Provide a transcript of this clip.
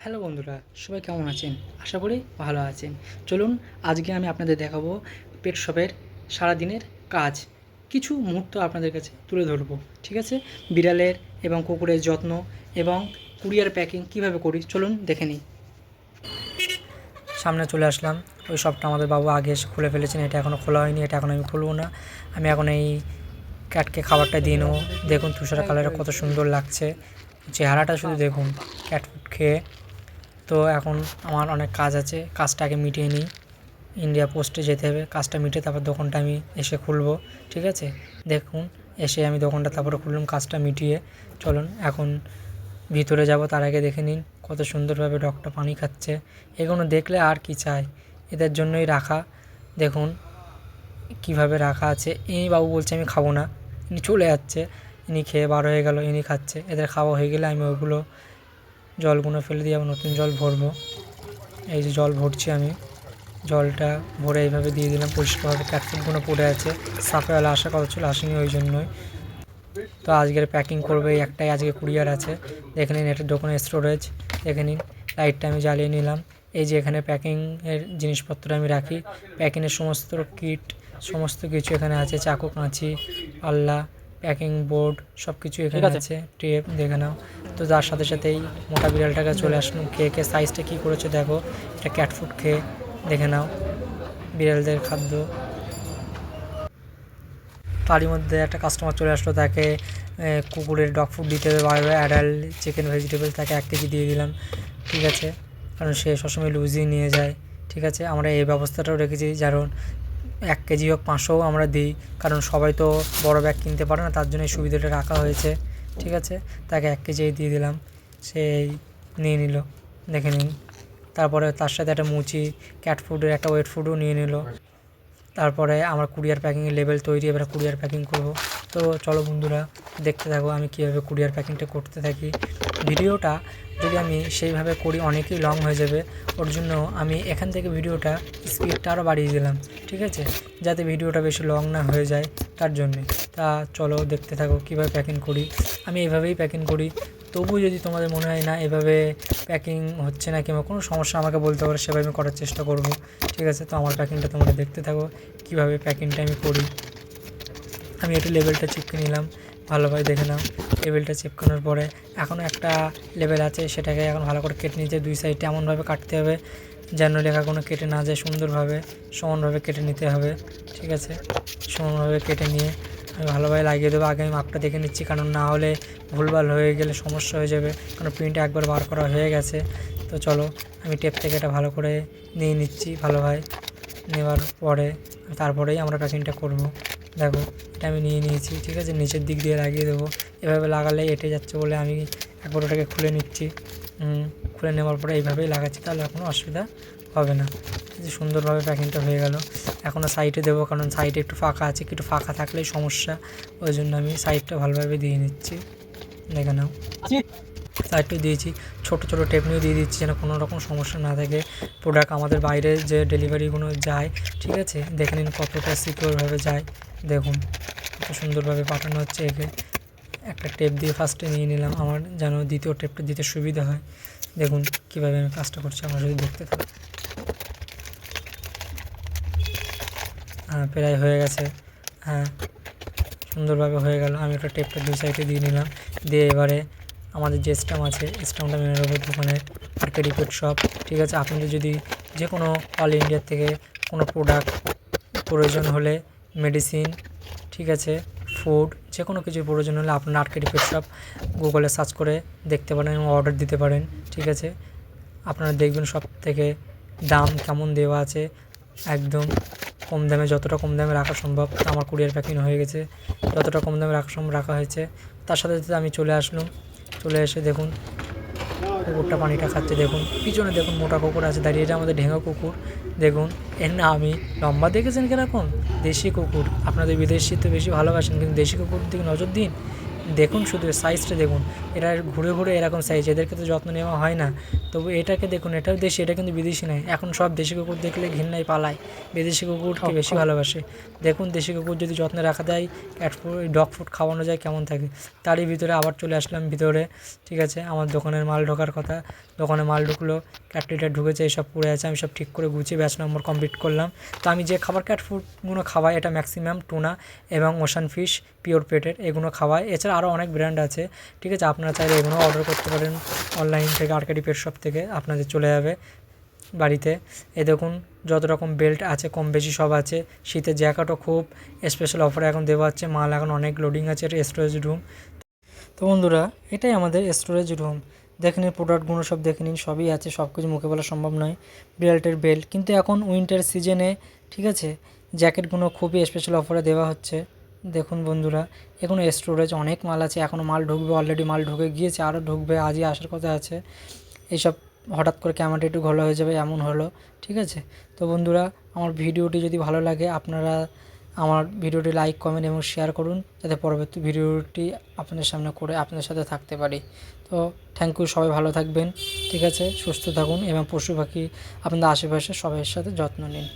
Hello বন্ধুরা, সবাই কেমন আছেন? আশা করি ভালো আছেন। চলুন আজকে আমি আপনাদের দেখাবো পেট শপের সারাদিনের কাজ। কিছু মুহূর্ত আপনাদের কাছে তুলে ধরবো। ঠিক আছে? বিড়ালের এবং কুকুরের যত্ন এবং কুরিয়ার প্যাকিং কীভাবে করি চলুন দেখে নিই। সামনে চলে আসলাম। ওই শপটা আমাদের বাবু আগে এসে খুলে ফেলেছেন। এটা এখনও খোলা হয়নি, এটা এখন আমি খুলবো না। আমি এখন এই ক্যাটকে খাবারটা দিয়ে নেবো। দেখুন তুষার কালারটা কত সুন্দর লাগছে, চেহারাটা শুধু দেখুন ক্যাট ফুড খেয়ে। তো এখন আমার অনেক কাজ আছে, কাজটা আগে মিটিয়ে নিই। ইন্ডিয়া পোস্টে যেতে হবে, কাজটা মিটিয়ে তারপর দোকানটা আমি এসে খুলবো। ঠিক আছে? দেখুন এসে আমি দোকানটা তারপরে খুললাম কাজটা মিটিয়ে। চলুন এখন ভিতরে যাব, তার আগে দেখে নিন কত সুন্দরভাবে ডগটা পানি খাচ্ছে। এগুলো দেখলে আর কি চাই, এদের জন্যই রাখা। দেখুন কিভাবে রাখা আছে। ইনি বাবু বলছে আমি খাবো না, ইনি চলে যাচ্ছে। ইনি খেয়ে বার হয়ে গেল, ইনি খাচ্ছে। এদের খাওয়া হয়ে গেলে আমি ওইগুলো জলগুলো ফেলে দিয়ে আবার নতুন জল ভরবো। এই যে জল ভরছি আমি, জলটা ভরে এইভাবে দিয়ে দিলাম পরিষ্কারভাবে। ক্যাটফুডগুলো পড়ে আছে, সাফেওয়ালা আসার কথা ছিল, আসেনি ওই জন্যই। তো আজকের প্যাকিং করবে এই একটাই আজকে কুরিয়ার আছে। দেখে নিন এটা দোকানের স্টোরেজ। দেখে নিন লাইটটা আমি জ্বালিয়ে নিলাম। এই যে এখানে প্যাকিংয়ের জিনিসপত্র আমি রাখি, প্যাকিংয়ের সমস্ত কিট সমস্ত কিছু এখানে আছে। চাকু, কাঁচি, পাল্লা, প্যাকিং বোর্ড সব কিছু এখানে আছে। টেপ দেখে নাও। তো তার সাথে সাথেই মোটা বিড়ালটাকে চলে আসলাম। খেয়ে সাইজটা কী করেছে দেখো, এটা ক্যাট ফুড খেয়ে। দেখে নাও বিড়ালদের খাদ্য। তারই মধ্যে একটা কাস্টমার চলে আসলো, তাকে কুকুরের ডগ ফুড দিতে হবে, বারবার অ্যাডাল্ট চিকেন ভেজিটেবল তাকে 1 কেজি দিয়ে দিলাম। ঠিক আছে? কারণ সে সবসময় লুজই নিয়ে যায়। ঠিক আছে? আমরা এই ব্যবস্থাটাও রেখেছি, কারণ 1 কেজি হোক 500 আমরা দিই, কারণ সবাই তো বড় ব্যাগ কিনতে পারে না, তার জন্য এই সুবিধাটা রাখা হয়েছে। ঠিক আছে? তাকে 1 কেজি দিয়ে দিলাম, সেই নিয়ে নিল। দেখে নিন। তারপরে তার সাথে একটা মুচি ক্যাট ফুডের একটা ওয়েট ফুডও নিয়ে নিল। তারপরে আমার কুরিয়ার প্যাকিংয়ের লেভেল তৈরি, এবার কুরিয়ার প্যাকিং করব। তো চলো বন্ধুরা দেখতে থাকো আমি কীভাবে কুরিয়ার প্যাকিংটা করতে থাকি। ভিডিওটা যদি আমি সেইভাবে করি অনেকই লং হয়ে যাবে, ওর জন্য আমি এখান থেকে ভিডিওটা স্পিডটা আরও বাড়িয়ে দিলাম। ঠিক আছে? যাতে ভিডিওটা বেশি লং না হয়ে যায়, তার জন্যে। তা চলো দেখতে থাকো কীভাবে প্যাকিং করি। আমি এইভাবেই প্যাকিং করি। তবু যদি তোমাদের মনে হয় না এভাবে প্যাকিং হচ্ছে না কিংবা কোনো সমস্যা আমাকে বলতে পারো, সেভাবে আমি করার চেষ্টা করব। ঠিক আছে? তো আমার প্যাকিংটা তোমরা দেখতে থাকো কীভাবে প্যাকিংটা আমি করি। আমি একটু লেবেলটা চিপকে নিলাম, ভালোভাবে দেখে নাও। লেবেলটা চিপকানোর পরে এখনও একটা লেবেল আছে, সেটাকে এখন ভালো করে কেটে নিতে 2 সাইডে এমনভাবে কাটতে হবে যেন লেখাগুলো কেটে না যায়, সুন্দরভাবে সমানভাবে কেটে নিতে হবে। ঠিক আছে? সমানভাবে কেটে নিয়ে আমি ভালোভাবে লাগিয়ে দেবো। আগে আমি মাপটা দেখে নিচ্ছি, কারণ না হলে ভুলভাল হয়ে গেলে সমস্যা হয়ে যাবে, কারণ প্রিন্ট একবার বার করা হয়ে গেছে। তো চলো আমি টেপ থেকে এটা ভালো করে নিয়ে নিচ্ছি। ভালোভাবে নেওয়ার পরে তারপরেই আমরা প্যাকিংটা করব। দেখো এটা আমি নিয়ে নিয়েছি। ঠিক আছে? নিচের দিক দিয়ে লাগিয়ে দেবো। এভাবে লাগালে এঁটে যাচ্ছে বলে আমি একবার ওটাকে খুলে নিচ্ছি। খুলে নেওয়ার পরে এইভাবেই লাগাচ্ছি, তাহলে কোনো অসুবিধা হবে না। যে সুন্দরভাবে প্যাকিংটা হয়ে গেল। এখনও সাইডে দেবো, কারণ সাইডে একটু ফাঁকা আছে, একটু ফাঁকা থাকলেই সমস্যা, ওই জন্য আমি সাইডটা ভালোভাবে দিয়ে নিচ্ছি। দেখে নাও সাইডটা দিয়েছি, ছোটো ছোটো টেপ নিয়ে দিয়ে দিচ্ছি যেন কোনো রকম সমস্যা না থাকে। প্রোডাক্ট আমাদের বাইরে যে ডেলিভারিগুলো যায়, ঠিক আছে, দেখে নিন কতটা সিকিউরভাবে যায়। দেখুন কত সুন্দরভাবে পাঠানো হচ্ছে। একে একটা টেপ দিয়ে ফার্স্টে নিয়ে নিলাম, আমার যেন দ্বিতীয় টেপটা দিতে সুবিধা হয়। দেখুন কীভাবে আমি কাজটা করছি, আমরা যদি দেখতে থাকি। হ্যাঁ প্রায় হয়ে গেছে। হ্যাঁ সুন্দরভাবে হয়ে গেল। আমি একটা টেপটা 2 সাইডে দিয়ে নিলাম, দিয়ে এবারে আমাদের যে স্ট্যাম্প আছে স্ট্যাম্পটা মেনে নেবো দোকানের মার্কেট পেট শপ। ঠিক আছে? আপনাদের যদি যে কোনো অল ইন্ডিয়ার থেকে কোনো প্রোডাক্ট প্রয়োজন হলে, মেডিসিন, ঠিক আছে, ফুড, যে কোনো কিছু প্রয়োজন হলে আপনার আর্কেড পেট শপ গুগলে সার্চ করে দেখতে পারেন এবং অর্ডার দিতে পারেন। ঠিক আছে? আপনারা দেখবেন সব থেকে দাম কেমন দেওয়া আছে, একদম কম দামে, যতটা কম দামে রাখা সম্ভব। আমার কুরিয়ার প্যাকিং হয়ে গেছে, যতটা কম দামে রাখা সম্ভব রাখা হয়েছে। তার সাথে সাথে আমি চলে আসলাম। চলে এসে দেখুন কুকুরটা পানিটা খাচ্ছে। দেখুন পিছনে দেখুন মোটা কুকুর আছে দাঁড়িয়ে, এটা আমাদের ঢেঙা কুকুর। দেখুন এর না আমি লম্বা দেখেছেন কীরকম, দেশি কুকুর। আপনাদের বিদেশি তো বেশি ভালোবাসেন, কিন্তু দেশি কুকুর দিকে নজর দিন। দেখুন শুধু সাইজটা দেখুন, এরা ঘুরে ঘুরে এরকম সাইজ, এদেরকে তো যত্ন নেওয়া হয় না। তবু এটাকে দেখুন, এটাও দেশি, এটা কিন্তু বিদেশি নয়। এখন সব দেশি কুকুর দেখলে ঘৃণায় পালায়, বিদেশি কুকুরকে বেশি ভালোবাসে। দেখুন দেশি কুকুর যদি যত্নে রাখা যায়, ক্যাট ফুড, ডগ ফুড খাওয়ানো যায় কেমন থাকে। তারই ভিতরে আবার চলে আসলাম ভিতরে। ঠিক আছে? আমার দোকানের মাল ঢোকার কথা, দোকানে মাল ঢুকলো, ক্যাট লিটার ঢুকেছে, এইসব পড়ে আছে, আমি সব ঠিক করে গুছিয়ে ব্যাচ নম্বর কমপ্লিট করলাম। তো আমি যে খাবার ক্যাট ফুডগুলো খাওয়াই এটা ম্যাক্সিমাম টুনা এবং ওশান ফিশ পিওর পেটের এগুলো খাওয়াই। এছাড়া আরও অনেক ব্র্যান্ড আছে, ঠিক আছে, আপনারা চাইলে এগুলো অর্ডার করতে পারেন অনলাইন থেকে, আরকেডি পেট শপ থেকে আপনাদের চলে যাবে বাড়িতে। এ দেখুন যত রকম বেল্ট আছে কম বেশি সব আছে। শীতের জ্যাকেটও খুব স্পেশাল অফারে এখন দেওয়া হচ্ছে, মাল এখন অনেক লোডিং আছে। এটা স্টোরেজ রুম। তো বন্ধুরা এটাই আমাদের স্টোরেজ রুম। দেখে নিন প্রোডাক্টগুলো, সব দেখে নিন, সবই আছে, সব কিছু মুখে বলা সম্ভব নয়। বেল্টের বেল্ট কিন্তু এখন উইন্টার সিজনে, ঠিক আছে, জ্যাকেটগুলো খুবই স্পেশাল অফারে দেওয়া হচ্ছে। দেখুন বন্ধুরা এখনও স্টোরেজ অনেক মাল আছে, এখনও মাল ঢুকবে, অলরেডি মাল ঢুকে গিয়েছে, আরও ঢুকবে, আজই আসার কথা আছে। এইসব হঠাৎ করে ক্যামেরাটা একটু ঘোলা হয়ে যাবে এমন হলো, ঠিক আছে। তো বন্ধুরা আমার ভিডিওটি যদি ভালো লাগে আপনারা আমার ভিডিওটি লাইক কমেন্ট এবং শেয়ার করুন, যাতে পরবর্তী ভিডিওটি আপনাদের সামনে করে আপনাদের সাথে থাকতে পারি। তো থ্যাংক ইউ, সবাই ভালো থাকবেন, ঠিক আছে, সুস্থ থাকুন এবং পশু পাখি আপনাদের আশেপাশে সবাইয়ের সাথে যত্ন নিন।